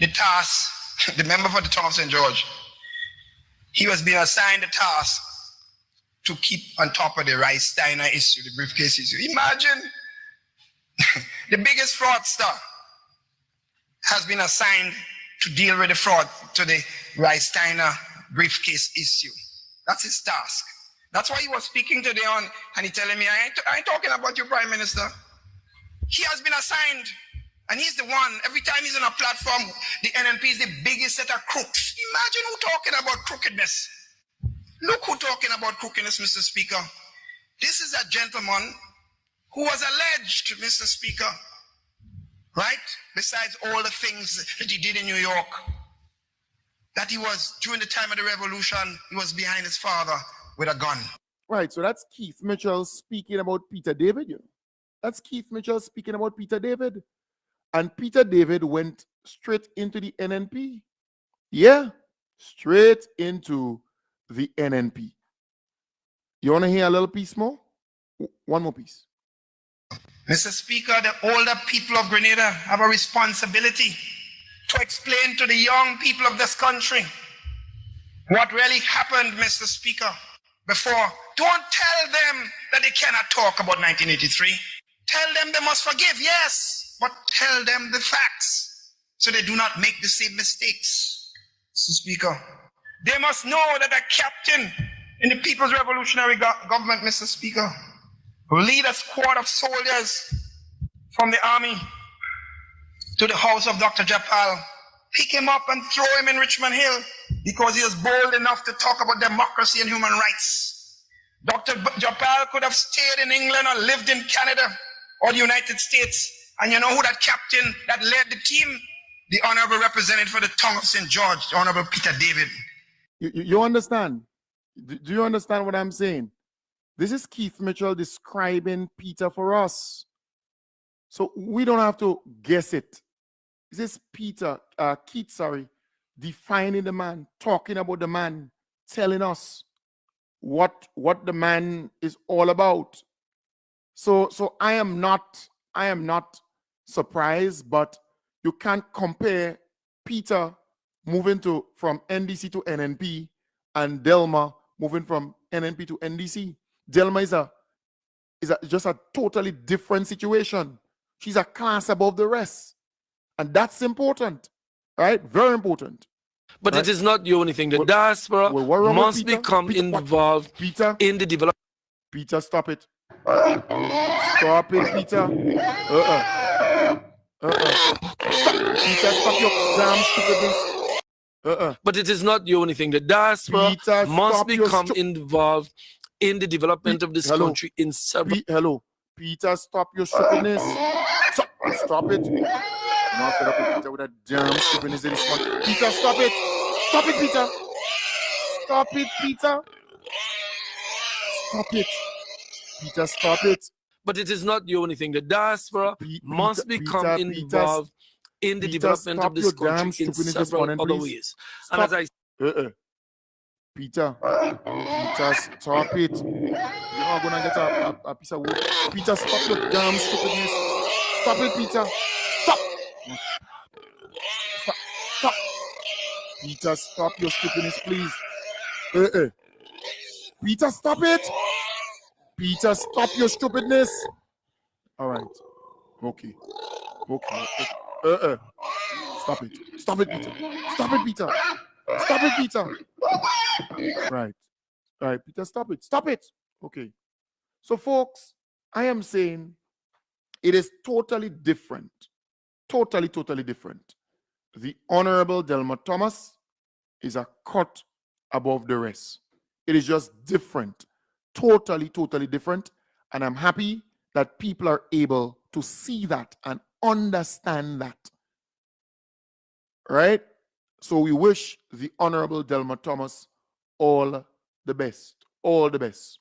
the task, the member for the town of St. George. He was being assigned the task to keep on top of the Rice Steiner issue, the briefcase issue. Imagine the biggest fraudster has been assigned to deal with the fraud to the Rice Steiner briefcase issue. That's his task. That's why he was speaking today on, and he telling me, I ain't talking about you, Prime Minister. He has been assigned, and he's the one, every time he's on a platform, the NNP is the biggest set of crooks. Imagine who talking about crookedness. Look who talking about crookedness, Mr. Speaker. This is a gentleman who was alleged, Mr. Speaker, right? Besides all the things that he did in New York, that he was, during the time of the revolution, he was behind his father with a gun. Right, so that's Keith Mitchell speaking about Peter David, you know. That's Keith Mitchell speaking about Peter David. And Peter David went straight into the NNP. Yeah, straight into the NNP. You want to hear a little piece more? One more piece. Mr. Speaker, the older people of Grenada have a responsibility to explain to the young people of this country what really happened, Mr. Speaker, before. Don't tell them that they cannot talk about 1983. Tell them they must forgive, yes, but tell them the facts so they do not make the same mistakes, Mr. Speaker. They must know that a captain in the People's Revolutionary Government, Mr. Speaker, will lead a squad of soldiers from the army to the house of Dr. Japal, pick him up and throw him in Richmond Hill because he was bold enough to talk about democracy and human rights. Dr. Japal could have stayed in England or lived in Canada or the United States. And you know who that captain that led the team? The Honorable Representative for the Tongue of St. George, the Honorable Peter David. You understand? Do you understand what I'm saying? This is Keith Mitchell describing Peter for us. So we don't have to guess it. This is Keith, defining the man, talking about the man, telling us what the man is all about. So I am not surprised, but you can't compare Peter moving from NDC to NNP and Delma moving from NNP to NDC. Delma is just a totally different situation. She's a class above the rest. And that's important, right? Very important. But right? It is not the only thing. The diaspora must become involved in the development. Peter, stop it. Stop it, Peter. Peter, stop your damn stupidness. But it is not the only thing. The diaspora Peter, must become involved in the development of this country in several. Peter, stop your stupidness. Stop it. I'm not fed up with Peter with that damn stupidness in this one. Peter, stop it. Stop it, Peter. Stop it, Peter. Stop it. Peter, stop it. But it is not the only thing. The diaspora must become involved in the development of this country in several other ways. And as I Peter, stop it. You're not gonna get a piece of wood. Peter, stop your damn stupidness. Stop it, Peter. Stop. Stop. Peter, stop your stupidness, please. Peter, stop it. Peter, stop your stupidness. All right. Okay. Stop it. Stop it, Peter. Stop it, Peter. Stop it, Peter. Right. All right, Peter, stop it. Stop it. Okay. So, folks, I am saying it is totally different. Totally different. The Honorable Delma Thomas is a cut above the rest. It is just different. Totally different. And I'm happy that people are able to see that and understand that. Right? So we wish the Honorable Delma Thomas all the best. All the best.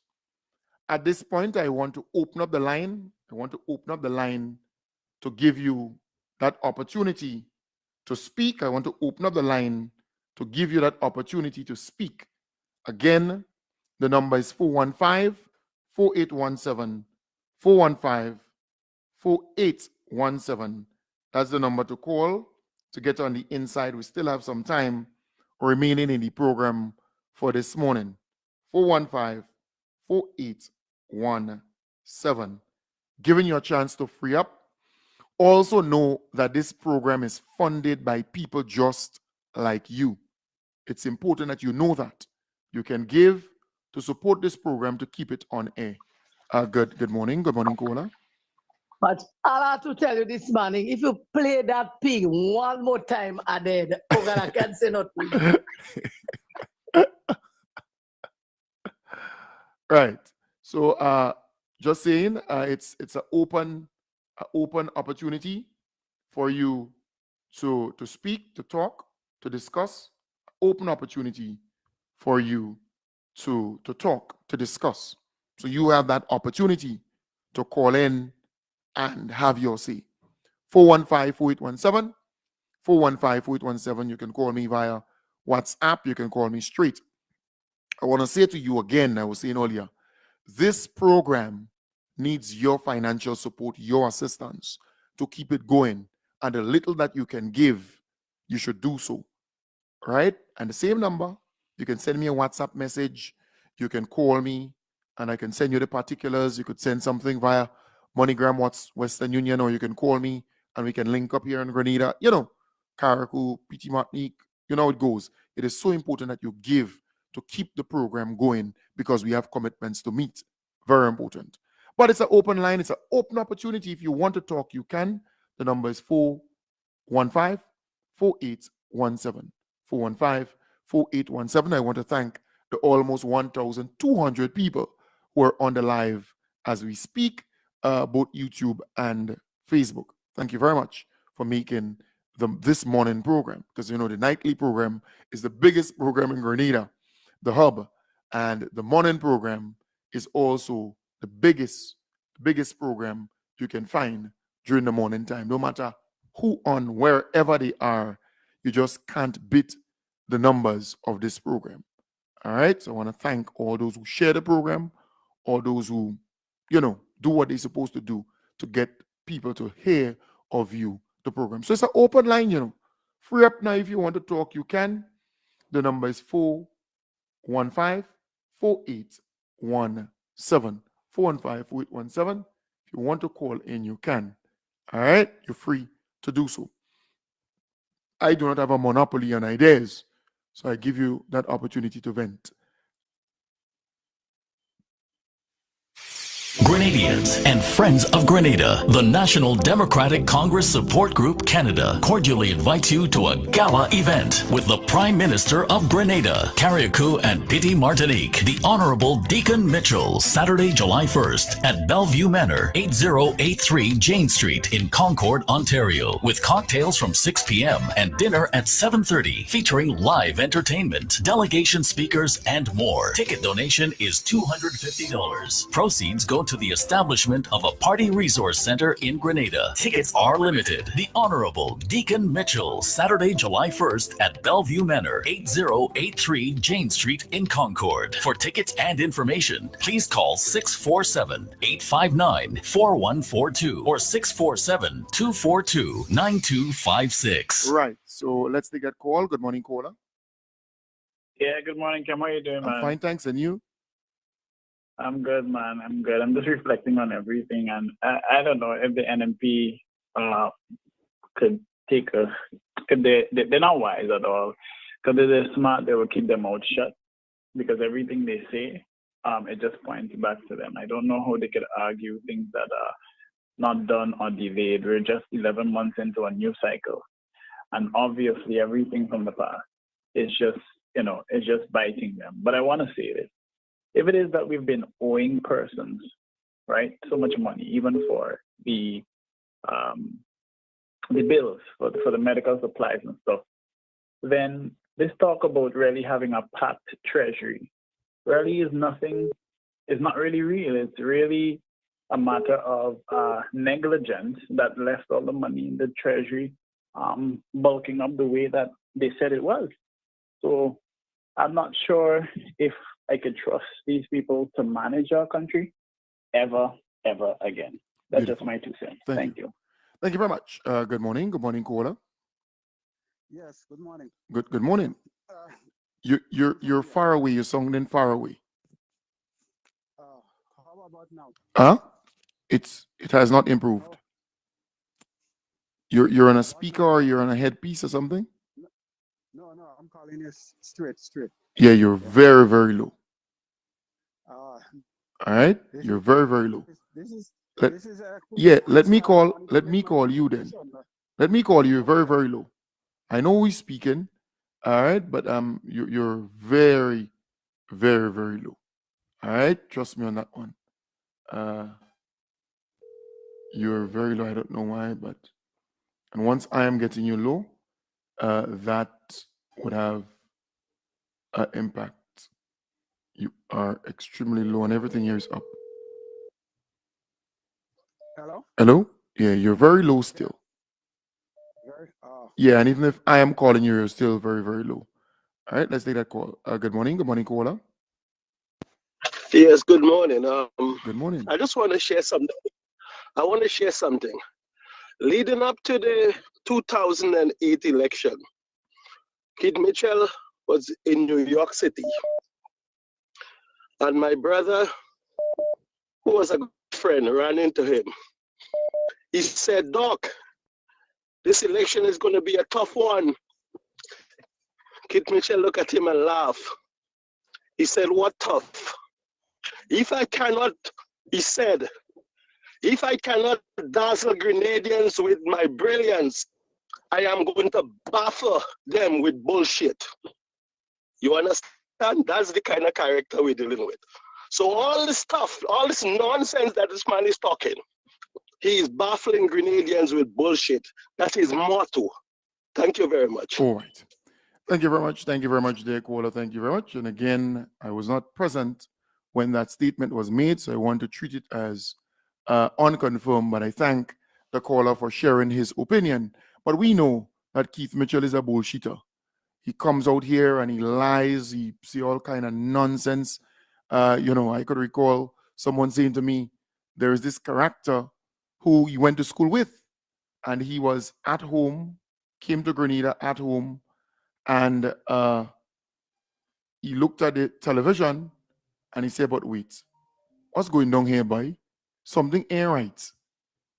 At this point, I want to open up the line. I want to open up the line to give you that opportunity to speak. I want to open up the line to give you that opportunity to speak. Again, the number is 415-4817, 415-4817. That's the number to call to get on the inside. We still have some time remaining in the program for this morning. 415-4817. Giving you a chance to free up. Also know that this program is funded by people just like you. It's important that you know that. You can give to support this program to keep it on air. Good morning. Good morning, caller. But I have to tell you this morning, if you play that pig one more time, I can't say nothing. Right. So just saying, it's an open opportunity for you to speak, to talk, to discuss. Open opportunity for you to talk, to discuss. So you have that opportunity to call in and have your say. 415-4817, 415-4817. You can call me via WhatsApp. You can call me straight. I want to say to you again, I was saying earlier, this program needs your financial support, your assistance to keep it going. And the little that you can give, you should do so. Right? And the same number, you can send me a WhatsApp message. You can call me and I can send you the particulars. You could send something via MoneyGram, Western Union, or you can call me and we can link up here in Grenada. You know, Carriacou, PT Martinique, you know how it goes. It is so important that you give to keep the program going because we have commitments to meet. Very important. But it's an open line. It's an open opportunity. If you want to talk, you can. The number is 415-4817. 415-4817. I want to thank the almost 1,200 people who are on the live as we speak, both YouTube and Facebook. Thank you very much for making this morning program, because you know the nightly program is the biggest program in Grenada, the hub, and the morning program is also the biggest program you can find during the morning time. No matter who on wherever they are, you just can't beat the numbers of this program. All right. So I want to thank all those who share the program, all those who, do what they're supposed to do to get people to hear or view the program. So it's an open line, Free up now. If you want to talk, you can. The number is 415-4817. 415-4817. If you want to call in, you can. All right. You're free to do so. I do not have a monopoly on ideas, so I give you that opportunity to vent. Grenadians and Friends of Grenada, the National Democratic Congress Support Group Canada cordially invites you to a gala event with the Prime Minister of Grenada, Carriacou and Petit Martinique, the Honorable Deacon Mitchell, Saturday, July 1st at Bellevue Manor, 8083 Jane Street in Concord, Ontario, with cocktails from 6 p.m. and dinner at 7:30, featuring live entertainment, delegation speakers, and more. Ticket donation is $250. Proceeds go to the establishment of a party resource center in Grenada. Tickets are limited. The Honorable Deacon Mitchell, Saturday, July 1st at Bellevue Manor, 8083 Jane Street in Concord. For tickets and information, please call 647-859-4142 or 647-242-9256. Right. So let's take that call. Good morning, caller. Yeah, good morning, Kim. How are you doing, man? I'm fine, thanks. And you? I'm good, man. I'm good. I'm just reflecting on everything, and I don't know if the NMP could take they're not wise at all. Because they're smart, they will keep their mouth shut. Because everything they say, it just points back to them. I don't know how they could argue things that are not done or delayed. We're just 11 months into a new cycle, and obviously everything from the past is just, it's just biting them. But I want to say this. If it is that we've been owing persons, right? So much money, even for the bills for the medical supplies and stuff. Then this talk about really having a packed treasury really is not really real. It's really a matter of negligence that left all the money in the treasury bulking up the way that they said it was. So I'm not sure if I could trust these people to manage our country ever again. That's Beautiful. just my 2 cents. Thank Thank you. Thank you very much. Good morning. Good morning, caller. Yes, good morning. Good morning. You're far away. You're sounding far away. How about now? Huh? It has not improved. You're on a speaker or you're on a headpiece or something? No, I'm calling you straight. Yeah, you're very, very low. Uh, All right? You're very, very low. this is Let me call you then. Let me call you. You're very, very low. I know we're speaking, all right, but you're very, very, very low. All right, trust me on that one. You're very low. I don't know why, and once I am getting you low, that would have an impact. You are extremely low, and everything here is up. Hello? Hello? Yeah, you're very low still. Yeah, and even if I am calling you, you're still very, very low. All right, let's take that call. Good morning, caller. Yes, good morning. Good morning. I just want to share something. Leading up to the 2008 election, Keith Mitchell was in New York City. And my brother, who was a good friend, ran into him. He said, Doc, this election is going to be a tough one. Keith Mitchell looked at him and laughed. He said, what tough? If I cannot dazzle Grenadians with my brilliance, I am going to baffle them with bullshit. You understand? That's the kind of character we're dealing with. So all this stuff, all this nonsense that this man is talking, he is baffling Grenadians with bullshit. That's his motto. Thank you very much. All right. Thank you very much. Thank you very much, dear caller. Thank you very much. And again, I was not present when that statement was made, so I want to treat it as unconfirmed, but I thank the caller for sharing his opinion. But we know that Keith Mitchell is a bullshitter. He comes out here and he lies. He see all kind of nonsense. I could recall someone saying to me, there is this character who he went to school with, and he was at home, came to Grenada at home, and he looked at the television and he said, but wait, what's going on here, boy? Something ain't right.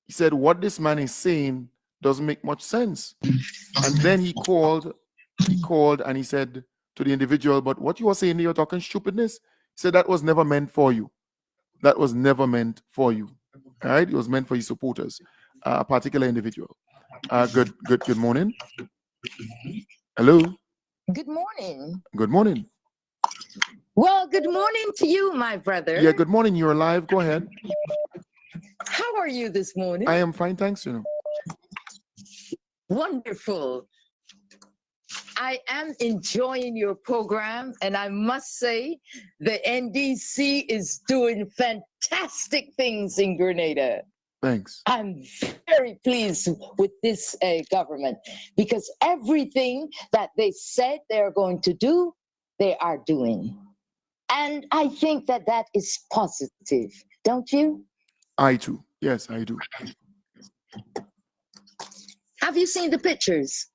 He said, what this man is saying doesn't make much sense. And then he called and he said to the individual, but what you are saying, you're talking stupidness. He said, that was never meant for you. That was never meant for you. All right? It was meant for his supporters, a particular individual. Good morning. Hello. Good morning. Good morning. Well, good morning to you, my brother. Yeah, good morning. You're live. Go ahead. How are you this morning? I am fine, thanks. Wonderful. I am enjoying your program, and I must say the NDC is doing fantastic things in Grenada. Thanks. I'm very pleased with this government because everything that they said they're going to do, they are doing. And I think that that is positive, don't you? I too. Yes, I do. Have you seen the pictures?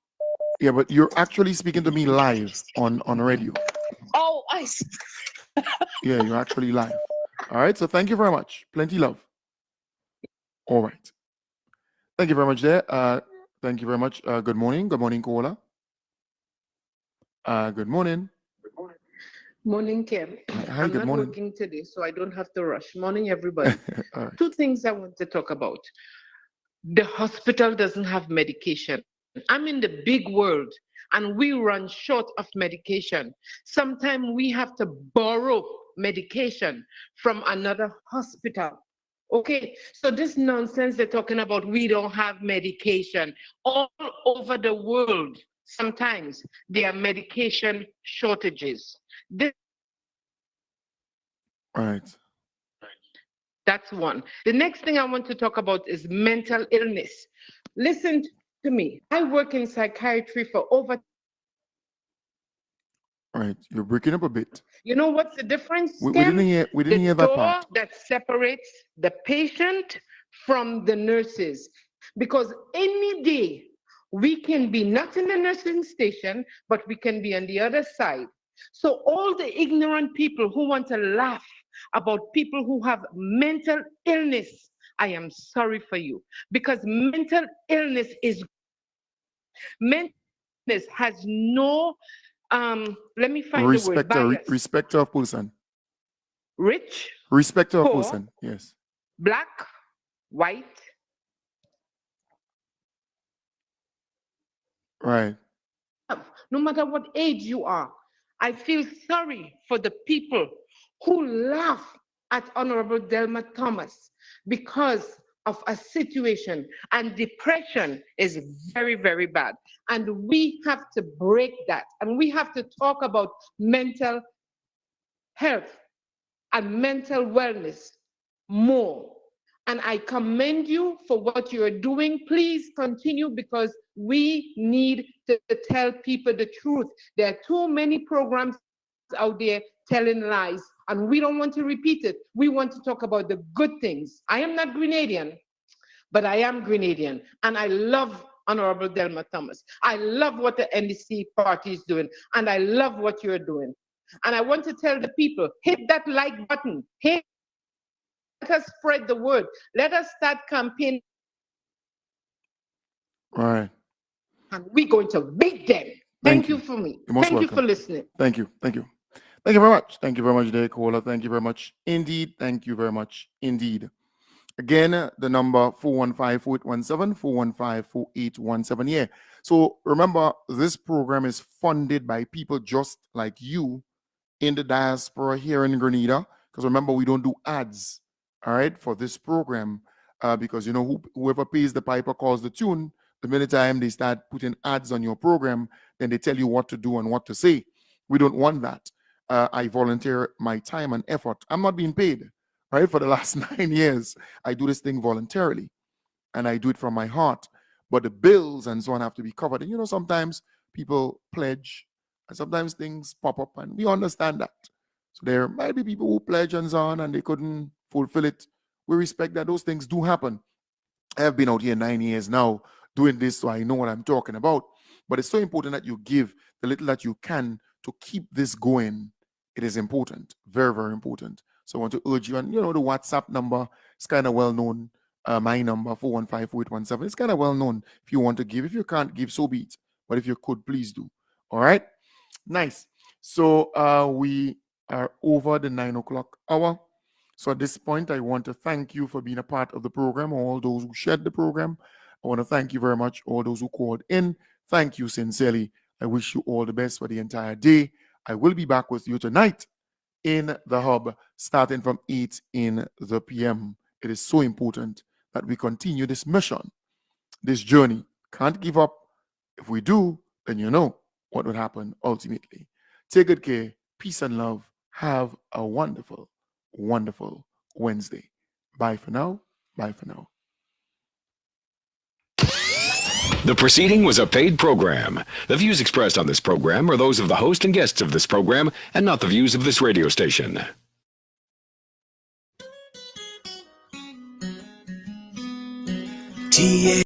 Yeah, but you're actually speaking to me live on radio. Oh, I see. Yeah, you're actually live. All right, so thank you very much. Plenty love. All right. Thank you very much there. Thank you very much. Good morning. Good morning, caller. Good morning. Morning, Kim. Hi, I'm good not morning. working today, so I don't have to rush. Morning, everybody. All right. Two things I want to talk about. The hospital doesn't have medication. I'm in the big world, and we run short of medication. Sometimes we have to borrow medication from another hospital Okay, so this nonsense they're talking about, we don't have medication. All over the world, sometimes there are medication shortages. Right. That's one. The next thing I want to talk about is mental illness. Listen to me. I work in psychiatry for over. Right. You're breaking up a bit. You know what's the difference? We didn't hear that part. The door that separates the patient from the nurses. Because any day we can be not in the nursing station, but we can be on the other side. So all the ignorant people who want to laugh about people who have mental illness, I am sorry for you. Because mental illness has no, let me find the word, bias. Respect of person. Rich. Respect of poor, person, yes. Black, white. Right. No matter what age you are, I feel sorry for the people who laugh at Honorable Delma Thomas because of a situation, and depression is very, very bad. And we have to break that, and we have to talk about mental health and mental wellness more. And I commend you for what you're doing. Please continue, because we need to tell people the truth. There are too many programs out there telling lies, and we don't want to repeat it. We want to talk about the good things. I am not Grenadian, but I am Grenadian, and I love Honorable Delma Thomas. I love what the NDC party is doing, and I love what you're doing. And I want to tell the people, hit that like button. Let us spread the word. Let us start campaigning. Right. And we're going to beat them. Thank you for me. Thank you for listening. Thank you. Thank you. Thank you very much. Thank you very much, Derek Kohler. Thank you very much indeed. Thank you very much indeed. Again, the number 415-4817, 415-4817. Yeah. So remember, this program is funded by people just like you in the diaspora here in Grenada. Because remember, we don't do ads, all right, for this program. Because, you know, whoever pays the piper calls the tune. The minute time they start putting ads on your program, then they tell you what to do and what to say. We don't want that. I volunteer my time and effort. I'm not being paid, right? For the last 9 years, I do this thing voluntarily, and I do it from my heart. But the bills and so on have to be covered. And, you know, sometimes people pledge, and sometimes things pop up, and we understand that. So there might be people who pledge and so on, and they couldn't fulfill it. We respect that those things do happen. I have been out here 9 years now doing this, so I know what I'm talking about. But it's so important that you give the little that you can to keep this going. It is important, very, very important. So I want to urge you, and you know, the WhatsApp number is kind of well known. My number, 415-4817, it's kind of well known. If you want to give, if you can't give, so be it. But if you could, please do. All right? Nice. So we are over the 9 o'clock hour. So at this point, I want to thank you for being a part of the program, all those who shared the program. I want to thank you very much, all those who called in. Thank you sincerely. I wish you all the best for the entire day. I will be back with you tonight in the hub, starting from 8 in the p.m. It is so important that we continue this mission, this journey. Can't give up. If we do, then you know what would happen ultimately. Take good care. Peace and love. Have a wonderful, wonderful Wednesday. Bye for now. Bye for now. The proceeding was a paid program. The views expressed on this program are those of the host and guests of this program and not the views of this radio station. TA